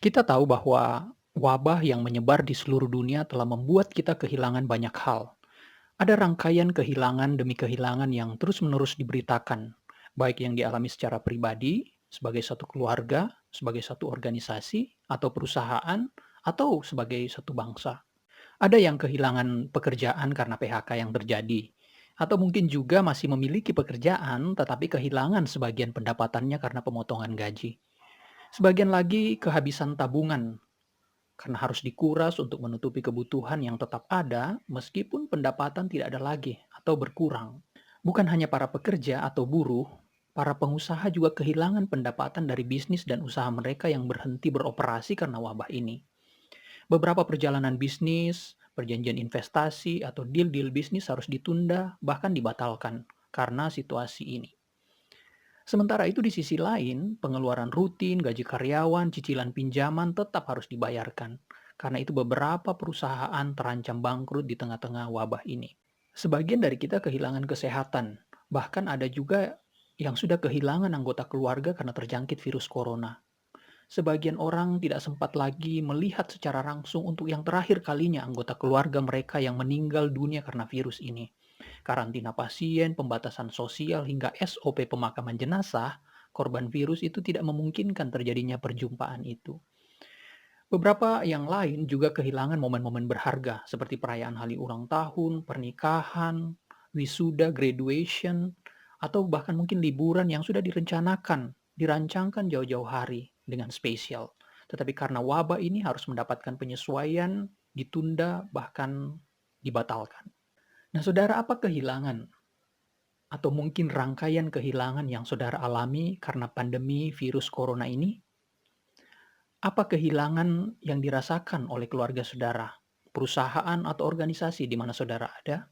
Kita tahu bahwa wabah yang menyebar di seluruh dunia telah membuat kita kehilangan banyak hal. Ada rangkaian kehilangan demi kehilangan yang terus-menerus diberitakan, baik yang dialami secara pribadi, sebagai satu keluarga, sebagai satu organisasi, atau perusahaan, atau sebagai satu bangsa. Ada yang kehilangan pekerjaan karena PHK yang terjadi, atau mungkin juga masih memiliki pekerjaan tetapi kehilangan sebagian pendapatannya karena pemotongan gaji. Sebagian lagi kehabisan tabungan karena harus dikuras untuk menutupi kebutuhan yang tetap ada meskipun pendapatan tidak ada lagi atau berkurang. Bukan hanya para pekerja atau buruh, para pengusaha juga kehilangan pendapatan dari bisnis dan usaha mereka yang berhenti beroperasi karena wabah ini. Beberapa perjalanan bisnis, perjanjian investasi, atau deal-deal bisnis harus ditunda bahkan dibatalkan karena situasi ini. Sementara itu di sisi lain, pengeluaran rutin, gaji karyawan, cicilan pinjaman tetap harus dibayarkan. Karena itu beberapa perusahaan terancam bangkrut di tengah-tengah wabah ini. Sebagian dari kita kehilangan kesehatan, bahkan ada juga yang sudah kehilangan anggota keluarga karena terjangkit virus corona. Sebagian orang tidak sempat lagi melihat secara langsung untuk yang terakhir kalinya anggota keluarga mereka yang meninggal dunia karena virus ini. Karantina pasien, pembatasan sosial, hingga SOP pemakaman jenazah, korban virus itu tidak memungkinkan terjadinya perjumpaan itu. Beberapa yang lain juga kehilangan momen-momen berharga seperti perayaan hari ulang tahun, pernikahan, wisuda, graduation, atau bahkan mungkin liburan yang sudah direncanakan, dirancangkan jauh-jauh hari dengan spesial. Tetapi karena wabah ini harus mendapatkan penyesuaian, ditunda, bahkan dibatalkan. Nah, saudara, apa kehilangan atau mungkin rangkaian kehilangan yang saudara alami karena pandemi virus corona ini? Apa kehilangan yang dirasakan oleh keluarga saudara, perusahaan atau organisasi di mana saudara ada?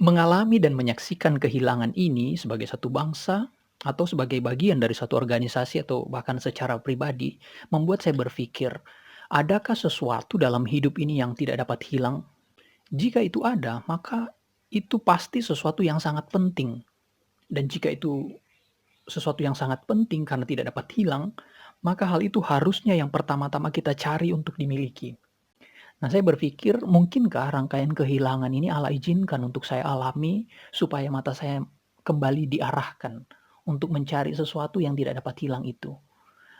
Mengalami dan menyaksikan kehilangan ini sebagai satu bangsa atau sebagai bagian dari satu organisasi atau bahkan secara pribadi, membuat saya berpikir, adakah sesuatu dalam hidup ini yang tidak dapat hilang? Jika itu ada, maka itu pasti sesuatu yang sangat penting. Dan jika itu sesuatu yang sangat penting karena tidak dapat hilang, maka hal itu harusnya yang pertama-tama kita cari untuk dimiliki. Nah, saya berpikir mungkinkah rangkaian kehilangan ini Allah izinkan untuk saya alami supaya mata saya kembali diarahkan untuk mencari sesuatu yang tidak dapat hilang itu.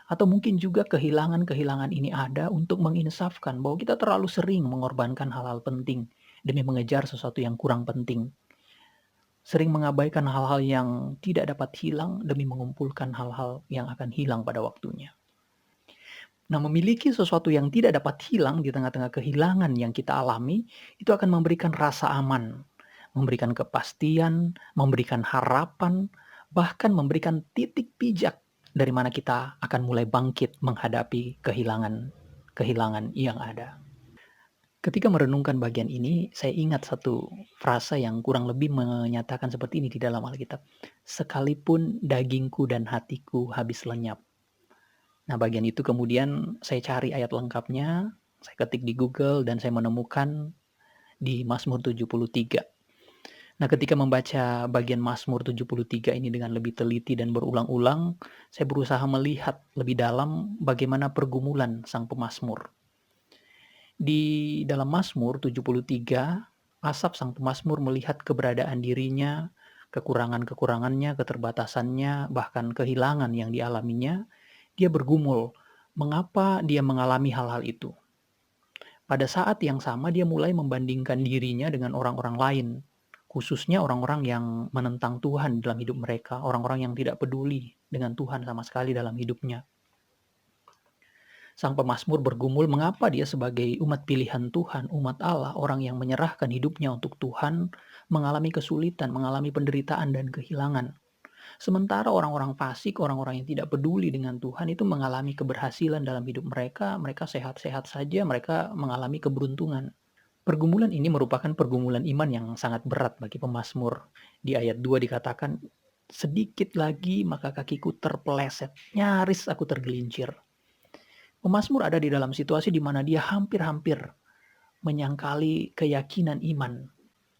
Atau mungkin juga kehilangan-kehilangan ini ada untuk menginsafkan bahwa kita terlalu sering mengorbankan hal-hal penting demi mengejar sesuatu yang kurang penting. Sering mengabaikan hal-hal yang tidak dapat hilang demi mengumpulkan hal-hal yang akan hilang pada waktunya. Nah, memiliki sesuatu yang tidak dapat hilang di tengah-tengah kehilangan yang kita alami, itu akan memberikan rasa aman, memberikan kepastian, memberikan harapan, bahkan memberikan titik pijak dari mana kita akan mulai bangkit menghadapi kehilangan yang ada. Ketika merenungkan bagian ini, saya ingat satu frasa yang kurang lebih menyatakan seperti ini di dalam Alkitab. Sekalipun dagingku dan hatiku habis lenyap. Nah, bagian itu kemudian saya cari ayat lengkapnya, saya ketik di Google dan saya menemukan di Mazmur 73. Nah, ketika membaca bagian Mazmur 73 ini dengan lebih teliti dan berulang-ulang, saya berusaha melihat lebih dalam bagaimana pergumulan sang pemazmur. Di dalam Mazmur 73, Asaf sang pemazmur melihat keberadaan dirinya, kekurangan-kekurangannya, keterbatasannya, bahkan kehilangan yang dialaminya. Dia bergumul, mengapa dia mengalami hal-hal itu. Pada saat yang sama dia mulai membandingkan dirinya dengan orang-orang lain, khususnya orang-orang yang menentang Tuhan dalam hidup mereka, orang-orang yang tidak peduli dengan Tuhan sama sekali dalam hidupnya. Sang pemazmur bergumul mengapa dia sebagai umat pilihan Tuhan, umat Allah, orang yang menyerahkan hidupnya untuk Tuhan, mengalami kesulitan, mengalami penderitaan dan kehilangan. Sementara orang-orang fasik, orang-orang yang tidak peduli dengan Tuhan itu mengalami keberhasilan dalam hidup mereka, mereka sehat-sehat saja, mereka mengalami keberuntungan. Pergumulan ini merupakan pergumulan iman yang sangat berat bagi pemazmur. Di ayat 2 dikatakan, sedikit lagi maka kakiku terpeleset, nyaris aku tergelincir. Pemazmur ada di dalam situasi di mana dia hampir-hampir menyangkali keyakinan iman.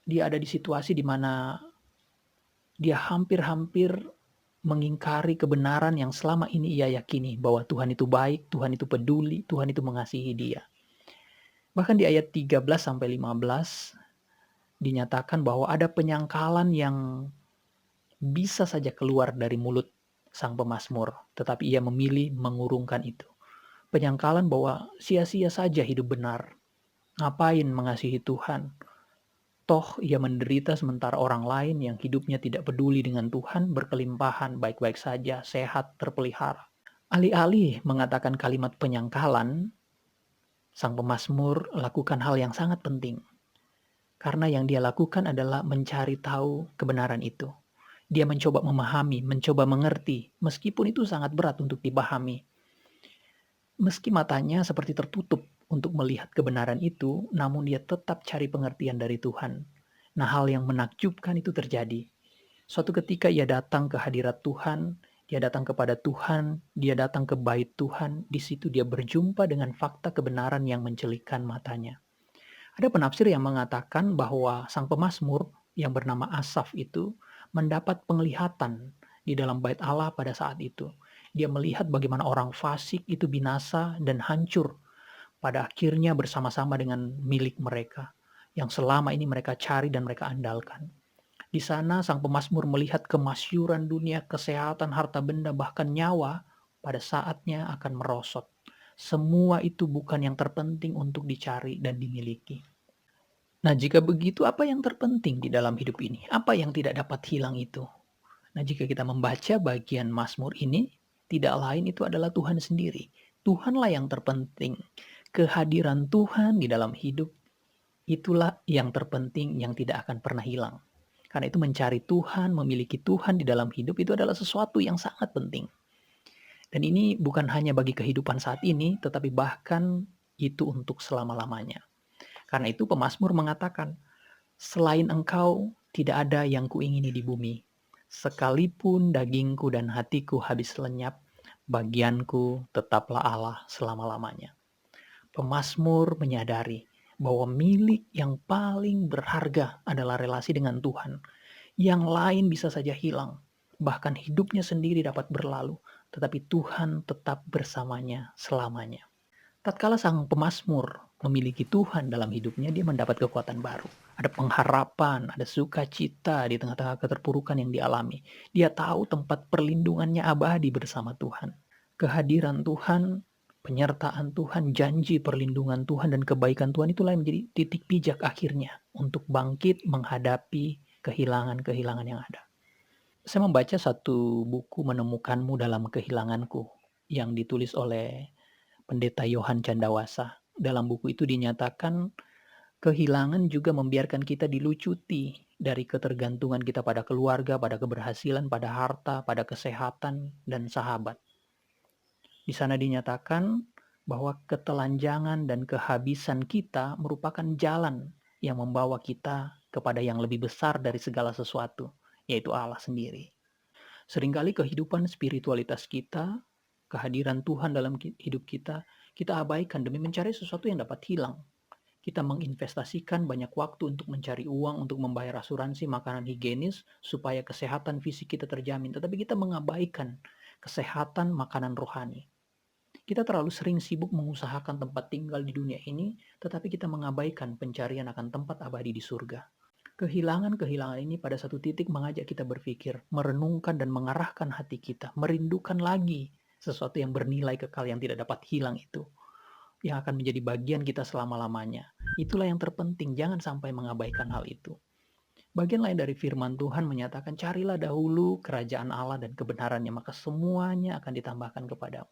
Dia ada di situasi di mana dia hampir-hampir mengingkari kebenaran yang selama ini ia yakini bahwa Tuhan itu baik, Tuhan itu peduli, Tuhan itu mengasihi dia. Bahkan di ayat 13-15 dinyatakan bahwa ada penyangkalan yang bisa saja keluar dari mulut sang pemazmur, tetapi ia memilih mengurungkan itu. Penyangkalan bahwa sia-sia saja hidup benar. Ngapain mengasihi Tuhan? Toh ia menderita sementara orang lain yang hidupnya tidak peduli dengan Tuhan berkelimpahan, baik-baik saja, sehat, terpelihara. Alih-alih mengatakan kalimat penyangkalan, sang pemazmur lakukan hal yang sangat penting. Karena yang dia lakukan adalah mencari tahu kebenaran itu. Dia mencoba memahami, mencoba mengerti, meskipun itu sangat berat untuk dipahami. Meski matanya seperti tertutup untuk melihat kebenaran itu, namun dia tetap cari pengertian dari Tuhan. Nah, hal yang menakjubkan itu terjadi. Suatu ketika ia datang ke hadirat Tuhan, dia datang kepada Tuhan, dia datang ke bait Tuhan, di situ dia berjumpa dengan fakta kebenaran yang mencelikkan matanya. Ada penafsir yang mengatakan bahwa sang pemazmur yang bernama Asaf itu mendapat penglihatan di dalam bait Allah pada saat itu. Dia melihat bagaimana orang fasik itu binasa dan hancur pada akhirnya bersama-sama dengan milik mereka yang selama ini mereka cari dan mereka andalkan. Di sana sang pemazmur melihat kemasyuran dunia, kesehatan, harta benda, bahkan nyawa pada saatnya akan merosot. Semua itu bukan yang terpenting untuk dicari dan dimiliki. Nah, jika begitu apa yang terpenting di dalam hidup ini? Apa yang tidak dapat hilang itu? Nah, jika kita membaca bagian Mazmur ini, tidak lain itu adalah Tuhan sendiri. Tuhanlah yang terpenting. Kehadiran Tuhan di dalam hidup, itulah yang terpenting yang tidak akan pernah hilang. Karena itu mencari Tuhan, memiliki Tuhan di dalam hidup itu adalah sesuatu yang sangat penting. Dan ini bukan hanya bagi kehidupan saat ini, tetapi bahkan itu untuk selama-lamanya. Karena itu pemazmur mengatakan, selain engkau tidak ada yang kuingini di bumi. Sekalipun dagingku dan hatiku habis lenyap, bagianku tetaplah Allah selama-lamanya. Pemazmur menyadari bahwa milik yang paling berharga adalah relasi dengan Tuhan. Yang lain bisa saja hilang, bahkan hidupnya sendiri dapat berlalu, tetapi Tuhan tetap bersamanya selamanya. Tatkala sang pemazmur memiliki Tuhan dalam hidupnya, dia mendapat kekuatan baru. Ada pengharapan, ada sukacita di tengah-tengah keterpurukan yang dialami. Dia tahu tempat perlindungannya abadi bersama Tuhan. Kehadiran Tuhan, penyertaan Tuhan, janji perlindungan Tuhan dan kebaikan Tuhan itulah yang menjadi titik pijak akhirnya untuk bangkit menghadapi kehilangan-kehilangan yang ada. Saya membaca satu buku Menemukanmu dalam Kehilanganku yang ditulis oleh Pendeta Yohan Candawasa. Dalam buku itu dinyatakan kehilangan juga membiarkan kita dilucuti dari ketergantungan kita pada keluarga, pada keberhasilan, pada harta, pada kesehatan, dan sahabat. Di sana dinyatakan bahwa ketelanjangan dan kehabisan kita merupakan jalan yang membawa kita kepada yang lebih besar dari segala sesuatu, yaitu Allah sendiri. Seringkali kehidupan spiritualitas kita, kehadiran Tuhan dalam hidup kita abaikan demi mencari sesuatu yang dapat hilang. Kita menginvestasikan banyak waktu untuk mencari uang, untuk membayar asuransi, makanan higienis, supaya kesehatan fisik kita terjamin. Tetapi kita mengabaikan kesehatan makanan rohani. Kita terlalu sering sibuk mengusahakan tempat tinggal di dunia ini, tetapi kita mengabaikan pencarian akan tempat abadi di surga. Kehilangan-kehilangan ini pada satu titik mengajak kita berpikir, merenungkan dan mengarahkan hati kita, merindukan lagi sesuatu yang bernilai kekal yang tidak dapat hilang itu, yang akan menjadi bagian kita selama-lamanya. Itulah yang terpenting, jangan sampai mengabaikan hal itu. Bagian lain dari firman Tuhan menyatakan, carilah dahulu kerajaan Allah dan kebenarannya, maka semuanya akan ditambahkan kepadamu.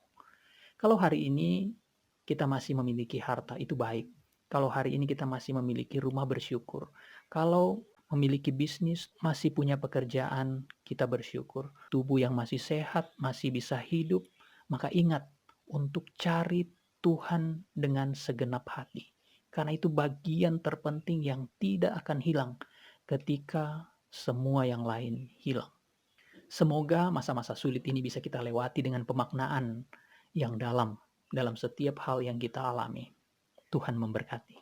Kalau hari ini kita masih memiliki harta, itu baik. Kalau hari ini kita masih memiliki rumah, bersyukur. Kalau memiliki bisnis, masih punya pekerjaan, kita bersyukur. Tubuh yang masih sehat, masih bisa hidup, maka ingat untuk cari Tuhan dengan segenap hati. Karena itu bagian terpenting yang tidak akan hilang ketika semua yang lain hilang. Semoga masa-masa sulit ini bisa kita lewati dengan pemaknaan yang dalam setiap hal yang kita alami. Tuhan memberkati.